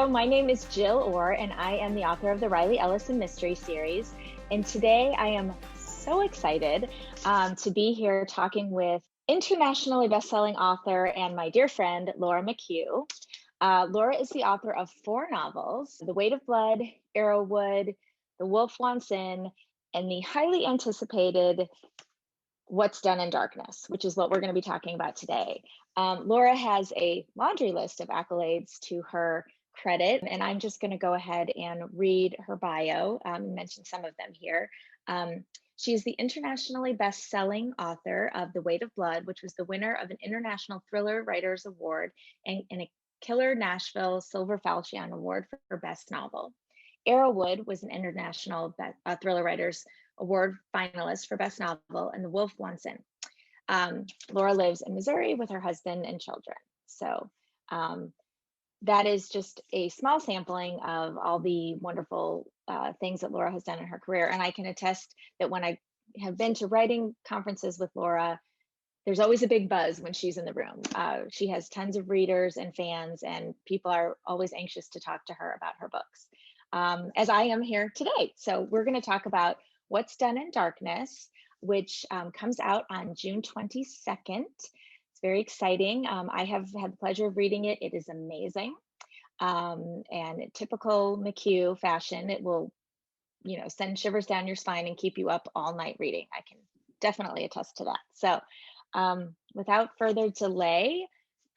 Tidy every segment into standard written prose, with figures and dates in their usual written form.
Hello, my name is Jill Orr, and I am the author of the Riley Ellison Mystery Series. And today I am so excited to be here talking with internationally best-selling author and my dear friend, Laura McHugh. Laura is the author of 4 novels, The Weight of Blood, Arrowwood, The Wolf Wants In, and the highly anticipated What's Done in Darkness, which is what we're going to be talking about today. Laura has a laundry list of accolades to her credit, and I'm just going to go ahead and read her bio, mention some of them here. She is the internationally best-selling author of The Weight of Blood, which was the winner of an International Thriller Writers Award and a Killer Nashville Silver Falchion Award for Best Novel. Arrowwood was an International Thriller Writers Award finalist for Best Novel, and The Wolf Wants In. Laura lives in Missouri with her husband and children. So that is just a small sampling of all the wonderful things that Laura has done in her career. And I can attest that when I have been to writing conferences with Laura, there's always a big buzz when she's in the room. She has tons of readers and fans, and people are always anxious to talk to her about her books, as I am here today. So we're going to talk about What's Done in Darkness, which comes out on June 22nd. It's very exciting. I have had the pleasure of reading it. It is amazing. And in typical McHugh fashion, it will, send shivers down your spine and keep you up all night reading. I can definitely attest to that. So without further delay,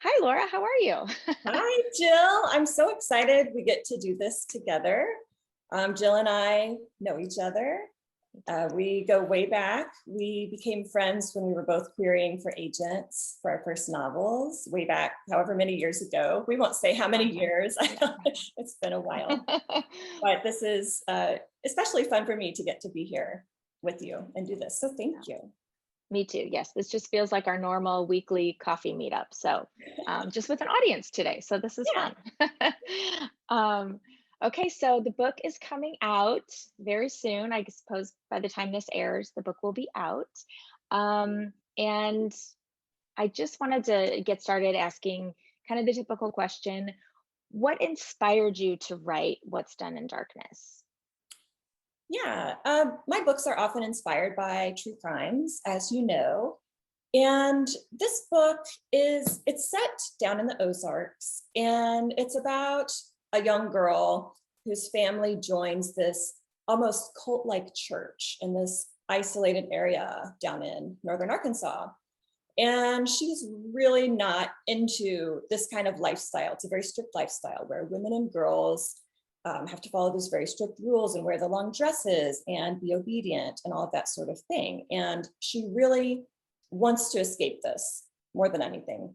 hi, Laura, how are you? Hi, Jill. I'm so excited we get to do this together. Jill and I know each other. We go way back. We became friends when we were both querying for agents for our first novels, way back, however many years ago. We won't say how many years. It's been a while. But this is especially fun for me to get to be here with you and do this. So thank you. Me too. Yes, this just feels like our normal weekly coffee meetup. So just with an audience today. So this is fun. Okay, so the book is coming out very soon. I suppose by the time this airs, the book will be out. And I just wanted to get started asking kind of the typical question, what inspired you to write What's Done in Darkness? Yeah, my books are often inspired by true crimes, as you know. And this book it's set down in the Ozarks, and it's about a young girl whose family joins this almost cult-like church in this isolated area down in northern Arkansas. And she's really not into this kind of lifestyle. It's a very strict lifestyle where women and girls have to follow these very strict rules and wear the long dresses and be obedient and all of that sort of thing. And she really wants to escape this more than anything.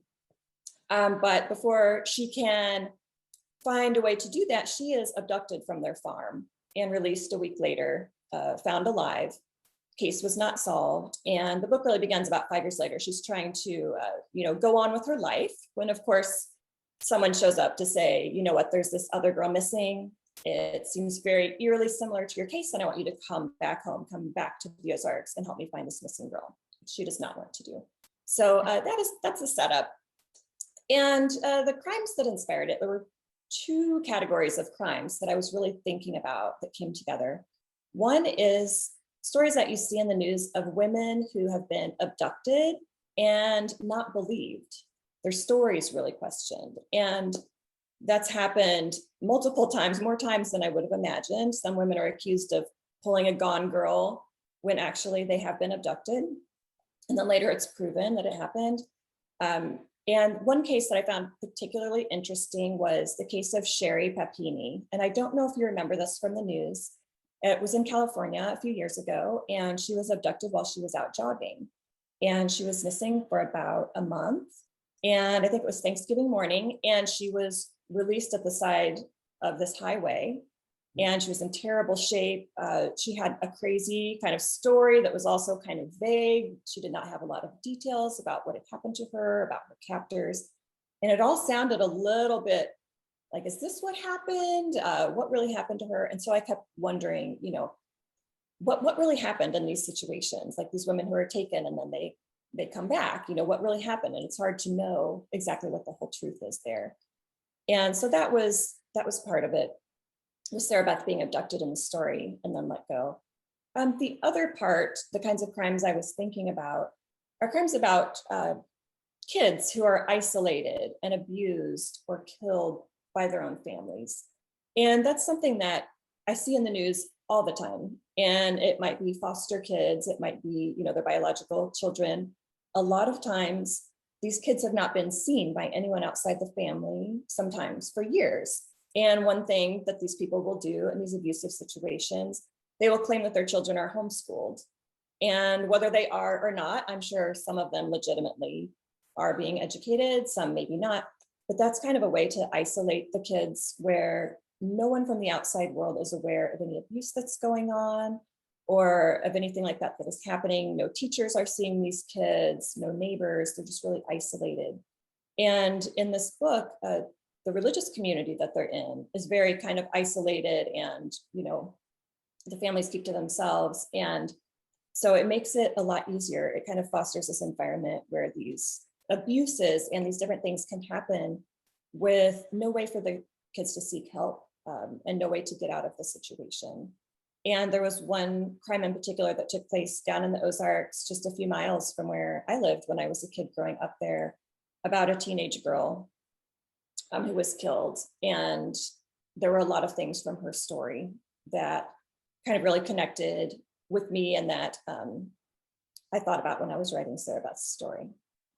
But before she can find a way to do that, she is abducted from their farm and released a week later, found alive. Case was not solved. And the book really begins about 5 years later. She's trying to, go on with her life when, of course, someone shows up to say, you know what, there's this other girl missing. It seems very eerily similar to your case, and I want you to come back home, come back to the Ozarks and help me find this missing girl. She does not want to do. So that's a setup. And the crimes that inspired it, there were 2 categories of crimes that I was really thinking about that came together. One is stories that you see in the news of women who have been abducted and not believed. Their stories really questioned. And that's happened multiple times, more times than I would have imagined. Some women are accused of pulling a gone girl when actually they have been abducted. And then later it's proven that it happened. And one case that I found particularly interesting was the case of Sherry Papini. And I don't know if you remember this from the news. It was in California a few years ago, and she was abducted while she was out jogging. And she was missing for about a month. And I think it was Thanksgiving morning, and she was released at the side of this highway. And she was in terrible shape. She had a crazy kind of story that was also kind of vague. She did not have a lot of details about what had happened to her, about her captors. And it all sounded a little bit like, is this what happened? What really happened to her? And so I kept wondering, what really happened in these situations? Like these women who are taken and then they come back, what really happened? And it's hard to know exactly what the whole truth is there. And so that was that was part of it, with Sarah Beth being abducted in the story and then let go. The other part, the kinds of crimes I was thinking about, are crimes about kids who are isolated and abused or killed by their own families. And that's something that I see in the news all the time. And it might be foster kids, it might be, their biological children. A lot of times, these kids have not been seen by anyone outside the family, sometimes for years. And one thing that these people will do in these abusive situations, they will claim that their children are homeschooled. And whether they are or not, I'm sure some of them legitimately are being educated, some maybe not. But that's kind of a way to isolate the kids where no one from the outside world is aware of any abuse that's going on or of anything like that that is happening. No teachers are seeing these kids, no neighbors, they're just really isolated. And in this book, the religious community that they're in is very kind of isolated, and the families keep to themselves. And so it makes it a lot easier. It kind of fosters this environment where these abuses and these different things can happen with no way for the kids to seek help, and no way to get out of the situation. And there was one crime in particular that took place down in the Ozarks, just a few miles from where I lived when I was a kid growing up there, about a teenage girl who was killed. And there were a lot of things from her story that kind of really connected with me, and that I thought about when I was writing Sarah Beth's story.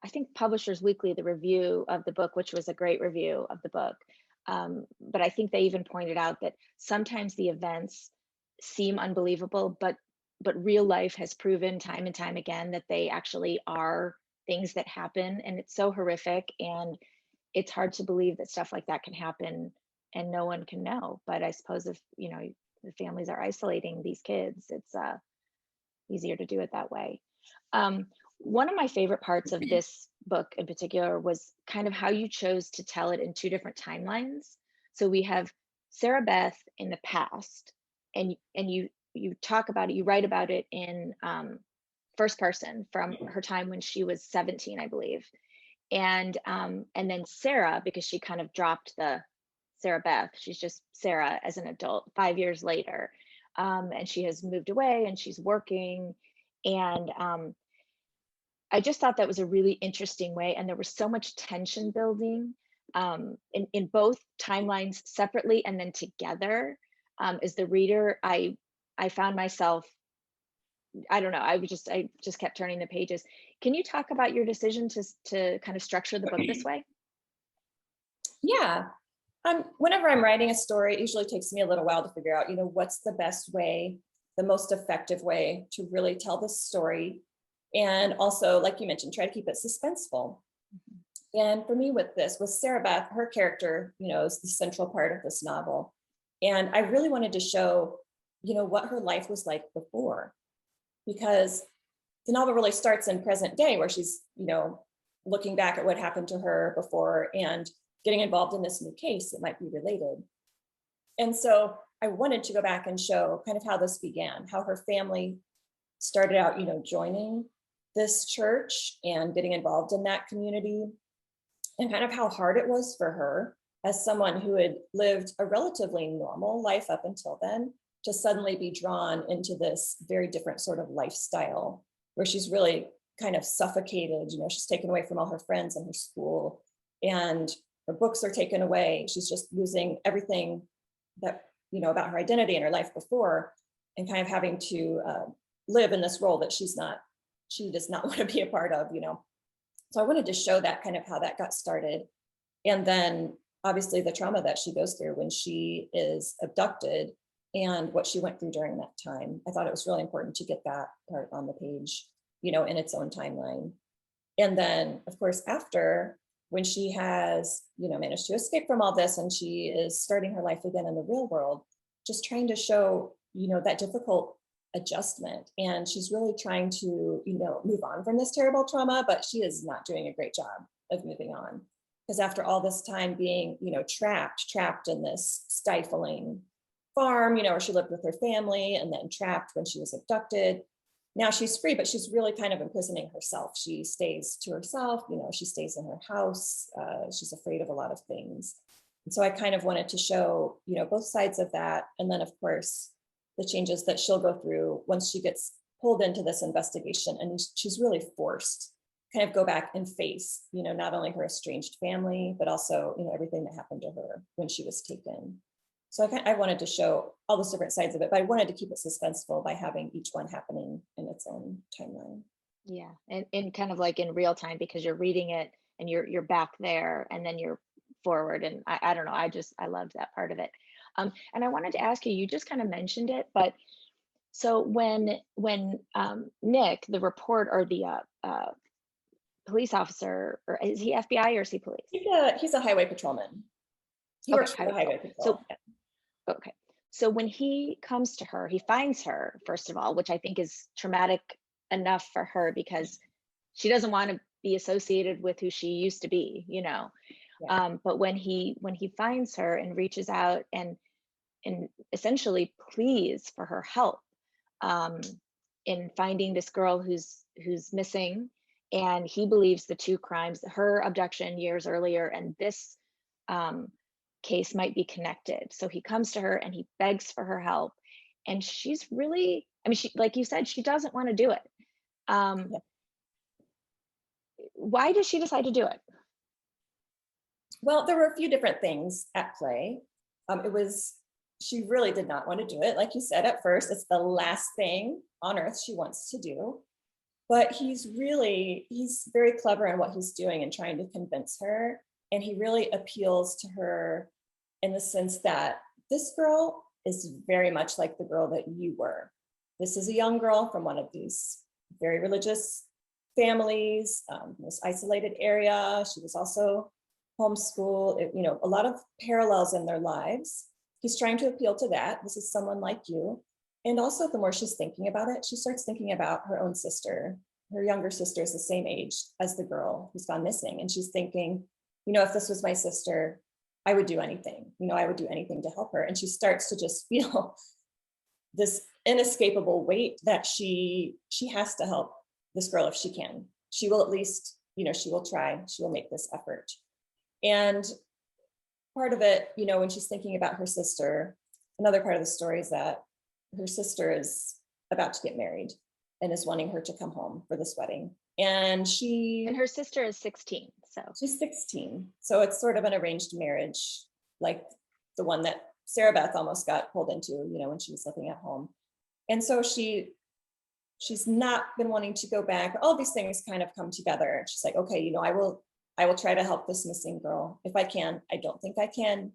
I think Publishers Weekly, the review of the book, which was a great review of the book, but I think they even pointed out that sometimes the events seem unbelievable, but real life has proven time and time again that they actually are things that happen, and it's so horrific, and it's hard to believe that stuff like that can happen and no one can know. But I suppose if the families are isolating these kids, it's easier to do it that way. One of my favorite parts of this book in particular was kind of how you chose to tell it in two different timelines. So we have Sarah Beth in the past, and you talk about it, you write about it in first person from her time when she was 17, I believe. And then Sarah, because she kind of dropped the Sarah Beth, she's just Sarah as an adult 5 years later. And she has moved away and she's working. And I just thought that was a really interesting way. And there was so much tension building in both timelines separately and then together. As the reader, I found myself, I don't know, I just kept turning the pages. Can you talk about your decision to kind of structure the book this way? Yeah. Whenever I'm writing a story, it usually takes me a little while to figure out, what's the best way, the most effective way to really tell this story. And also, like you mentioned, try to keep it suspenseful. Mm-hmm. And for me with Sarah Beth, her character, is the central part of this novel. And I really wanted to show, what her life was like before, because the novel really starts in present day where she's, looking back at what happened to her before and getting involved in this new case that might be related. And so I wanted to go back and show kind of how this began, how her family started out, joining this church and getting involved in that community, and kind of how hard it was for her as someone who had lived a relatively normal life up until then to suddenly be drawn into this very different sort of lifestyle where she's really kind of suffocated. She's taken away from all her friends and her school, and her books are taken away. She's just losing everything that, about her identity and her life before, and kind of having to live in this role that she does not want to be a part of, So I wanted to show that kind of how that got started. And then obviously the trauma that she goes through when she is abducted and what she went through during that time. I thought it was really important to get that part on the page, in its own timeline. And then, of course, after, when she has, managed to escape from all this and she is starting her life again in the real world, just trying to show, that difficult adjustment. And she's really trying to, move on from this terrible trauma, but she is not doing a great job of moving on. Because after all this time being, trapped in this stifling farm, where she lived with her family, and then trapped when she was abducted. Now she's free, but she's really kind of imprisoning herself. She stays to herself, she stays in her house. She's afraid of a lot of things. And so I kind of wanted to show, both sides of that. And then, of course, the changes that she'll go through once she gets pulled into this investigation. And she's really forced kind of go back and face, not only her estranged family, but also, everything that happened to her when she was taken. So I wanted to show all those different sides of it, but I wanted to keep it suspenseful by having each one happening in its own timeline. Yeah, and kind of like in real time because you're reading it and you're back there and then you're forward. And I don't know, I loved that part of it. And I wanted to ask you, you just kind of mentioned it, but so when Nick, the report or the police officer, or is he FBI or is he police? He's a highway patrolman. He Okay, works for the highway highway patrol. So patrol. okay, so when he comes to her, he finds her first of all, which I think is traumatic enough for her because she doesn't want to be associated with who she used to be, Yeah. but when he finds her and reaches out and essentially pleads for her help, um, in finding this girl who's missing, and he believes the two crimes, her abduction years earlier and this um, case, might be connected. So he comes to her and he begs for her help, and she's really, I mean, she, like you said, she doesn't want to do it. Um, Yeah. why does she decide to do it? Well, there were a few different things at play. She really did not want to do it. Like you said, at first, it's the last thing on earth she wants to do. But he's very clever in what he's doing and trying to convince her. And he really appeals to her in the sense that this girl is very much like the girl that you were. This is a young girl from one of these very religious families, this isolated area. She was also homeschooled, a lot of parallels in their lives. He's trying to appeal to that. This is someone like you. And also, the more she's thinking about it, she starts thinking about her own sister. Her younger sister is the same age as the girl who's gone missing. And she's thinking, if this was my sister, I would do anything. I would do anything to help her. And she starts to just feel this inescapable weight that she has to help this girl if she can. She will at least, she will try. She will make this effort. And part of it, when she's thinking about her sister, another part of the story is that her sister is about to get married and is wanting her to come home for this wedding. And Her sister is 16, so she's 16. So it's sort of an arranged marriage, like the one that Sarah Beth almost got pulled into, when she was living at home. And so she's not been wanting to go back. All these things kind of come together. She's like, okay, I will try to help this missing girl if I can. I don't think I can,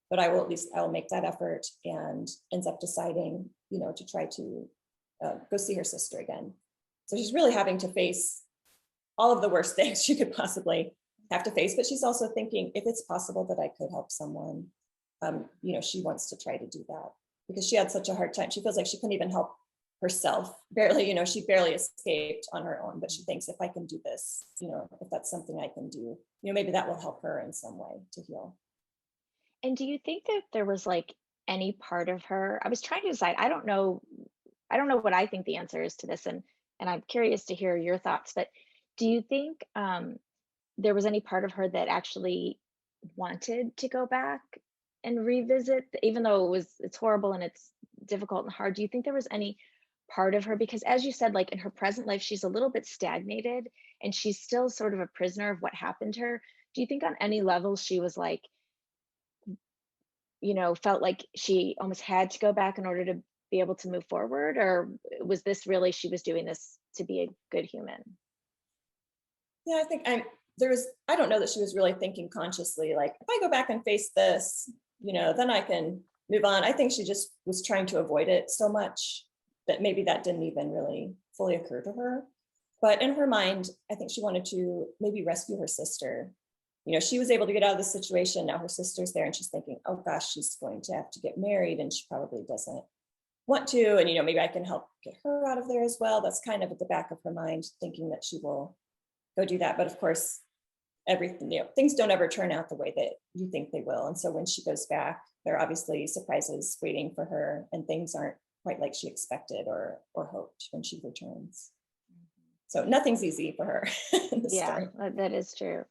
but I will make that effort, and ends up deciding, to try to go see her sister again. So she's really having to face all of the worst things she could possibly have to face, but she's also thinking, if it's possible that I could help someone, she wants to try to do that because she had such a hard time. She feels like she couldn't even help herself, barely, she barely escaped on her own, but she thinks, if I can do this, if that's something I can do, maybe that will help her in some way to heal. And do you think that there was like any part of her? I was trying to decide. I don't know what I think the answer is to this, and I'm curious to hear your thoughts. But do you think there was any part of her that actually wanted to go back and revisit, even though it's horrible and it's difficult and hard? Do you think there was any part of her, because as you said, like in her present life, she's a little bit stagnated and she's still sort of a prisoner of what happened to her? Do you think on any level she was like, felt like she almost had to go back in order to be able to move forward? Or was this really, she was doing this to be a good human? Yeah, I think I don't know that she was really thinking consciously, like, if I go back and face this, then I can move on. I think she just was trying to avoid it so much that maybe that didn't even really fully occur to her. But in her mind, I think she wanted to maybe rescue her sister. She was able to get out of the situation. Now her sister's there and she's thinking, oh gosh, she's going to have to get married and she probably doesn't want to. And, maybe I can help get her out of there as well. That's kind of at the back of her mind, thinking that she will go do that. But of course, everything, things don't ever turn out the way that you think they will. And so when she goes back, there are obviously surprises waiting for her, and things aren't quite like she expected or hoped when she returns. So nothing's easy for her in the Yeah, story. that is true.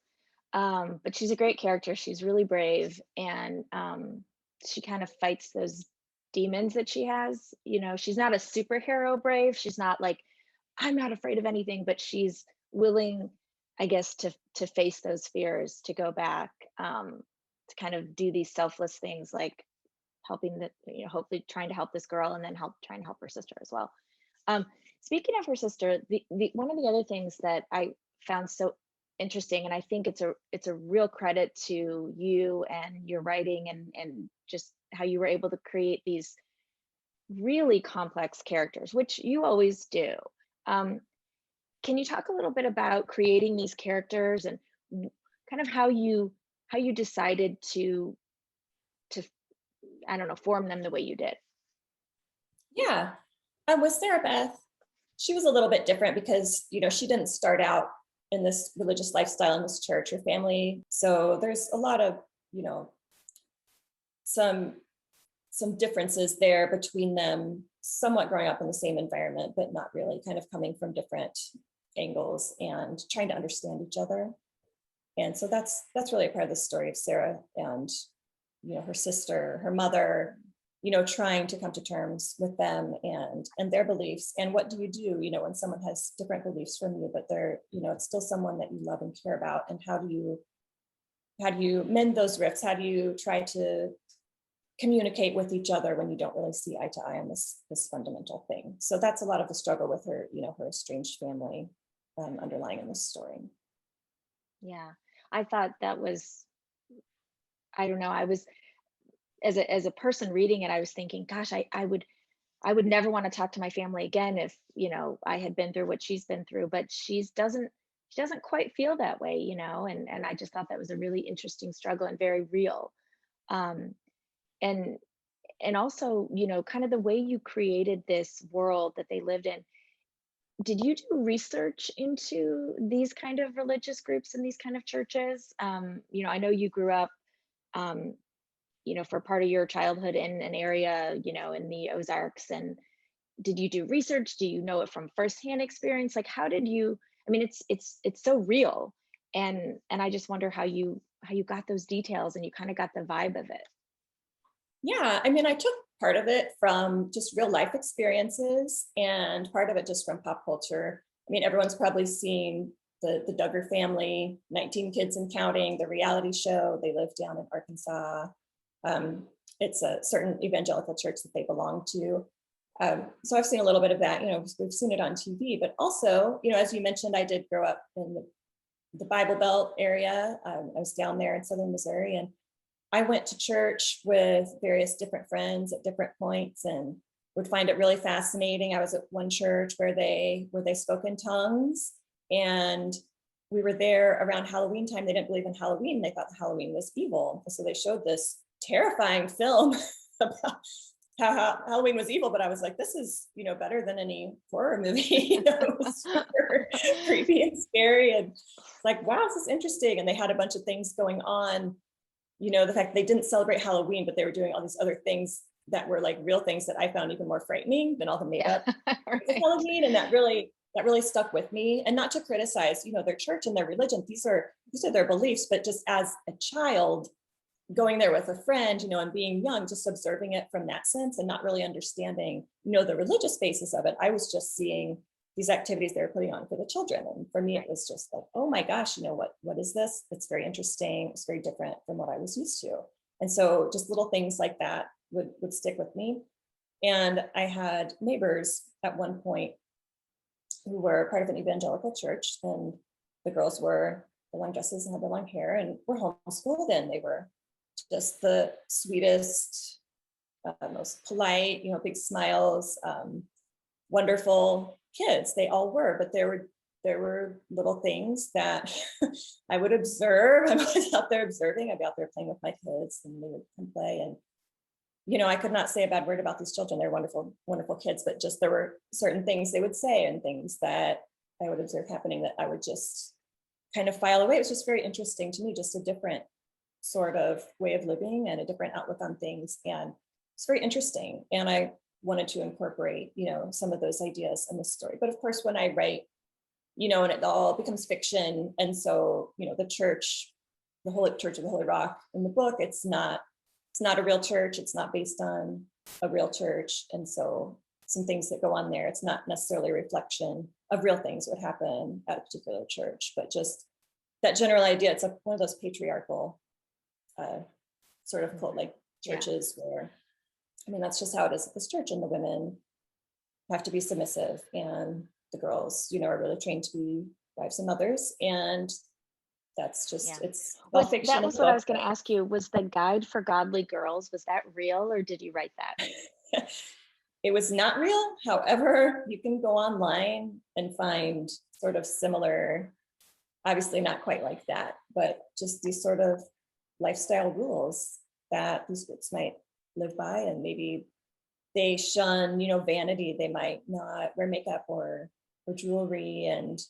But she's a great character. She's really brave, and she kind of fights those demons that she has. You know, she's not a superhero brave. She's not like, I'm not afraid of anything, but she's willing, I guess, to face those fears, to go back, to kind of do these selfless things like helping the, hopefully trying to help this girl and then trying to help her sister as well. Um, Speaking of her sister, the one of the other things that I found so interesting, and I think it's a real credit to you and your writing and just how you were able to create these really complex characters, which you always do. Um, can you talk a little bit about creating these characters and kind of how you decided to I don't know, form them the way you did? Yeah. With Sarah Beth, she was a little bit different because, she didn't start out in this religious lifestyle in this church or family. So there's a lot of, you know, some some differences there between them, somewhat growing up in the same environment, but not really, kind of coming from different angles and trying to understand each other. And so that's really a part of the story of Sarah and her sister, her mother, trying to come to terms with them and their beliefs. And what do, when someone has different beliefs from you, but they're, it's still someone that you love and care about. And how do you mend those rifts? How do you try to communicate with each other when you don't really see eye to eye on this fundamental thing? So that's a lot of the struggle with her, her estranged family underlying in this story. Yeah, I thought that was, I don't know, I was, as a person reading it, I was thinking, gosh, I would never want to talk to my family again if, I had been through what she's been through, but she doesn't quite feel that way, and I just thought that was a really interesting struggle and very real. Um, and and also, kind of the way you created this world that they lived in. Did you do research into these kind of religious groups and these kind of churches? I know you grew up, um, for part of your childhood in an area, in the Ozarks. And did you do research? Do you know it from firsthand experience? Like, how did you? I mean, it's so real, and I just wonder how you got those details and you kind of got the vibe of it. Yeah, I mean, I took part of it from just real life experiences and part of it just from pop culture. I mean, everyone's probably seen the Duggar family, 19 kids and counting, the reality show. They live down in Arkansas. Um, it's a certain evangelical church that they belong to. So I've seen a little bit of that. We've seen it on TV, but also, as you mentioned, I did grow up in the Bible Belt area. I was down there in southern Missouri, and I went to church with various different friends at different points and would find it really fascinating. I was at one church where they spoke in tongues, and we were there around Halloween time. They didn't believe in Halloween. They thought Halloween was evil. So they showed this terrifying film about how Halloween was evil, but I was like, this is, better than any horror movie. It was super creepy and scary. And it's like, wow, this is interesting. And they had a bunch of things going on. The fact they didn't celebrate Halloween, but they were doing all these other things that were like real things that I found even more frightening than all the made Yeah, up right. Halloween. And that really stuck with me. And not to criticize, their church and their religion. These are their beliefs, but just as a child going there with a friend, and being young, just observing it from that sense and not really understanding, the religious basis of it. I was just seeing these activities they were putting on for the children. And for me, it Right. was just like, oh my gosh, what is this? It's very interesting. It's very different from what I was used to. And so just little things like that would stick with me. And I had neighbors at one point who were part of an evangelical church, and the girls wore the long dresses and had the long hair and were homeschooled, and they were just the sweetest, most polite, big smiles, wonderful kids. They all were, but there were little things that I would observe. I'm always out there observing. I'd be out there playing with my kids, and they would come play. And I could not say a bad word about these children. They're wonderful, wonderful kids. But just there were certain things they would say and things that I would observe happening that I would just kind of file away. It was just very interesting to me, just a different sort of way of living and a different outlook on things. And it's very interesting. And I wanted to incorporate, some of those ideas in the story. But of course, when I write, and it all becomes fiction. And so, the church the Holy Church of the Holy Rock in the book, it's not a real church. It's not based on a real church. And so some things that go on there, it's not necessarily a reflection of real things that would happen at a particular church, but just that general idea. It's one of those patriarchal sort of cult like churches where, I mean, that's just how it is at this church, and the women have to be submissive and the girls, are really trained to be wives and mothers. And that's just, it's all fiction. That was what I was going to ask you. Was the Guide for Godly Girls, was that real, or did you write that? It was not real. However, you can go online and find sort of similar, obviously not quite like that, but just these sort of lifestyle rules that these groups might live by. And maybe they shun, vanity. They might not wear makeup or jewelry, and,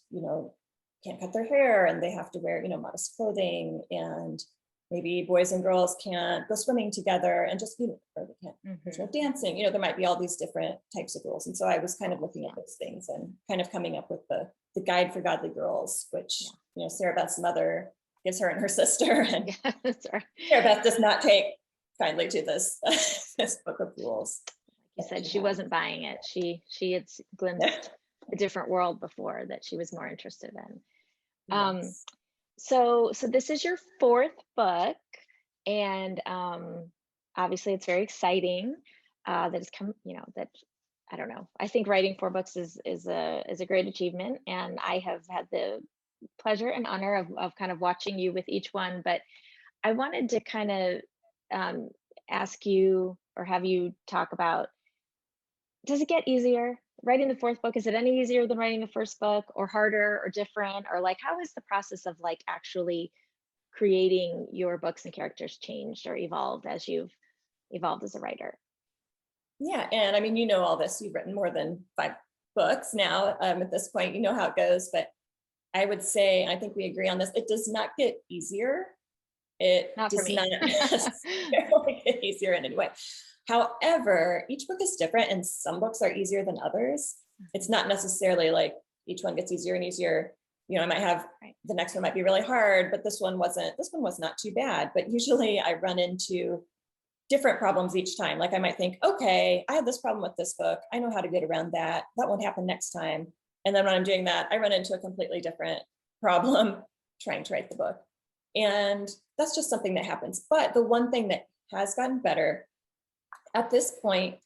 can't cut their hair, and they have to wear, modest clothing, and maybe boys and girls can't go swimming together, and just, or they can't, there's no dancing, there might be all these different types of rules. And so I was kind of looking at those things and kind of coming up with the Guide for Godly Girls, which, Sarah Beth's mother gives her and her sister. And that's right. Sarah Beth does not take kindly to this, this book of rules. You said she wasn't buying it. She had glimpsed a different world before that she was more interested in. Yes. So this is your fourth book, and obviously it's very exciting that it's come. That, I don't know. I think writing 4 books is a great achievement, and I have had the pleasure and honor of kind of watching you with each one. But I wanted to kind of ask you, or have you talk about, does it get easier writing the 4th book? Is it any easier than writing the first book, or harder, or different? Or like, how is the process of like actually creating your books and characters changed or evolved as you've evolved as a writer? Yeah. And I mean, all this, you've written more than 5 books now. At this point, you know how it goes. But I would say, I think we agree on this, it does not get easier. It Not for does me. not necessarily get easier in any way. However, each book is different, and some books are easier than others. It's not necessarily like each one gets easier and easier. I might have the next one might be really hard, but this one was not too bad. But usually I run into different problems each time. Like I might think, okay, I have this problem with this book. I know how to get around that. That won't happen next time. And then when I'm doing that, I run into a completely different problem trying to write the book. And that's just something that happens. But the one thing that has gotten better at this point,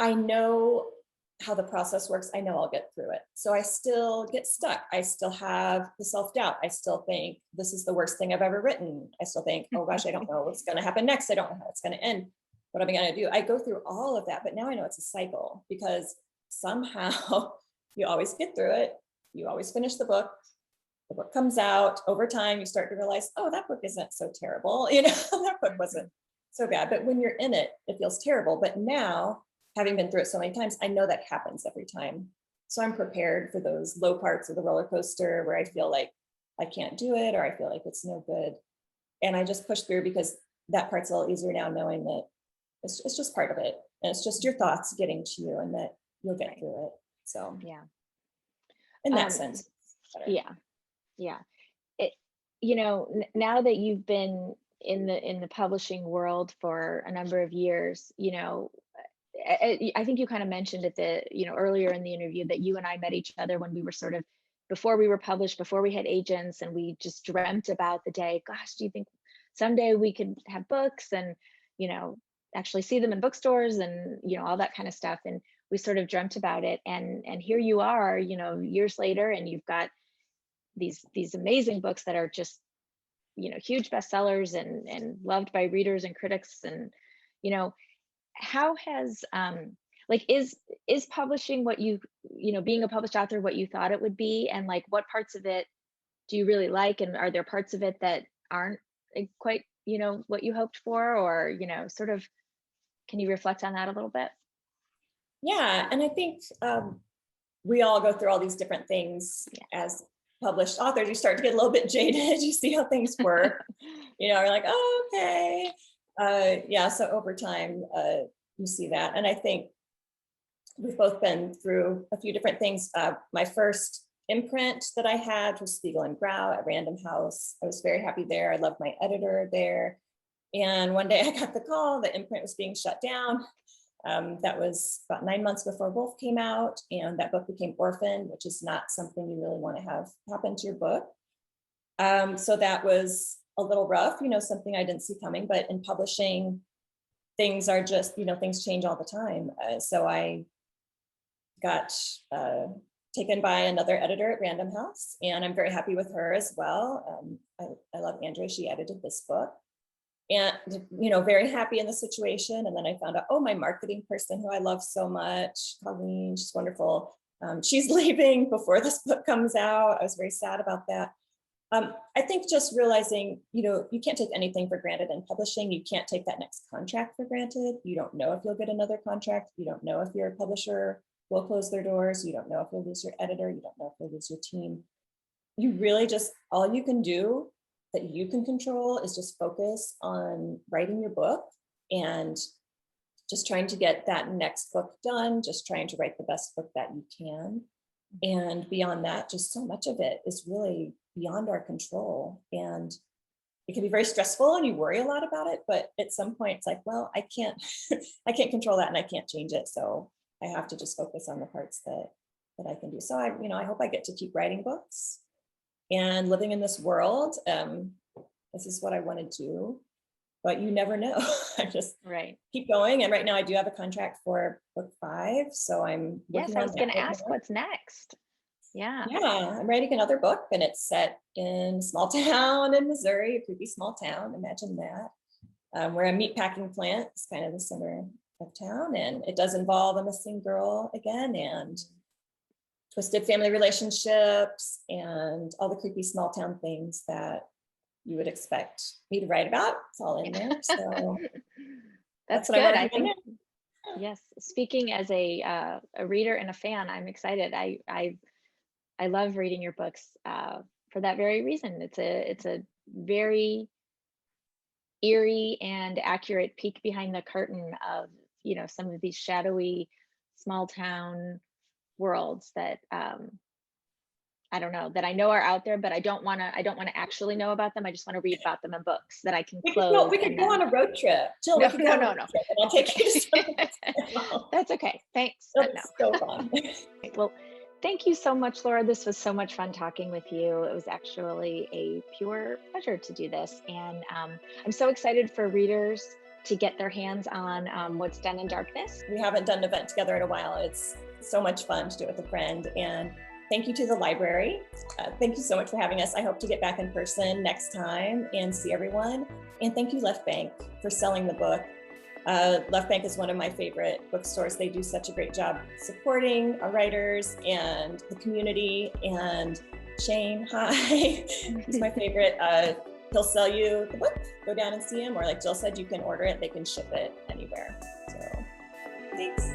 I know how the process works. I know I'll get through it. So I still get stuck. I still have the self-doubt. I still think this is the worst thing I've ever written. I still think, oh gosh, I don't know what's going to happen next. I don't know how it's going to end. What am I going to do? I go through all of that, but now I know it's a cycle, because somehow you always get through it. You always finish the book. The book comes out. Over time, you start to realize, oh, that book isn't so terrible. That book wasn't so bad. But when you're in it, it feels terrible. But now, having been through it so many times, I know that happens every time. So I'm prepared for those low parts of the roller coaster where I feel like I can't do it, or I feel like it's no good. And I just push through, because that part's a little easier now, knowing that it's just part of it. And it's just your thoughts getting to you, and that you'll get through it. So Yeah. in that sense. Yeah. It, now that you've been in the publishing world for a number of years, I think you kind of mentioned at the, earlier in the interview that you and I met each other when we were sort of, before we were published, before we had agents, and we just dreamt about the day, gosh, do you think someday we could have books and, actually see them in bookstores and, all that kind of stuff. And we sort of dreamt about it. And here you are, years later, and you've got these amazing books that are just, huge bestsellers and loved by readers and critics. And, how has is publishing what being a published author what you thought it would be? And like, what parts of it do you really like? And are there parts of it that aren't quite, what you hoped for? Or, sort of, can you reflect on that a little bit? Yeah. And I think we all go through all these different things as published authors. You start to get a little bit jaded. You see how things work. You're like, oh, okay. So over time, you see that. And I think we've both been through a few different things. My first imprint that I had was Spiegel and Grau at Random House. I was very happy there. I loved my editor there. And one day I got the call, the imprint was being shut down. That was about 9 months before Wolf came out, and that book became orphaned, which is not something you really want to have happen to your book. So that was a little rough, something I didn't see coming, but in publishing, things are just, things change all the time. So I got taken by another editor at Random House, and I'm very happy with her as well. I love Andrea, she edited this book. And, very happy in the situation. And then I found out, my marketing person who I love so much, Colleen, she's wonderful. She's leaving before this book comes out. I was very sad about that. I think just realizing, you can't take anything for granted in publishing. You can't take that next contract for granted. You don't know if you'll get another contract. You don't know if your publisher will close their doors. You don't know if you'll lose your editor. You don't know if you'll lose your team. You really just, all you can do that you can control is just focus on writing your book and just trying to get that next book done, just trying to write the best book that you can. And beyond that, just so much of it is really beyond our control. And it can be very stressful and you worry a lot about it, but at some point it's like, well, I can't control that and I can't change it. So I have to just focus on the parts that I can do. So I hope I get to keep writing books and living in this world. This is what I want to do, but you never know. I just keep going. And right now I do have a contract for book 5. So I'm Yes, I was going to ask what's next. Yeah, I'm writing another book, and it's set in a small town in Missouri, a creepy small town. Imagine that, where a meatpacking plant is kind of the center of town, and it does involve a missing girl again, and twisted family relationships, and all the creepy small town things that you would expect me to write about. It's all in there. So that's good. I think. Yes, speaking as a reader and a fan, I'm excited. I love reading your books for that very reason. It's a very eerie and accurate peek behind the curtain of some of these shadowy small town worlds that I don't know, that I know are out there, but I don't want to actually know about them. I just want to read about them in books that I can close. We could go on a road trip. Jill, no. I'll take you to That's okay. Thanks. That's so fun. Well, thank you so much, Laura. This was so much fun talking with you. It was actually a pure pleasure to do this. And I'm so excited for readers to get their hands on What's Done in Darkness. We haven't done an event together in a while. It's so much fun to do it with a friend. And thank you to the library. Thank you so much for having us. I hope to get back in person next time and see everyone. And thank you, Left Bank, for selling the book. Left Bank is one of my favorite bookstores. They do such a great job supporting our writers and the community. And Shane, hi, he's my favorite. He'll sell you the book, go down and see him, or like Jill said, you can order it, they can ship it anywhere. So thanks.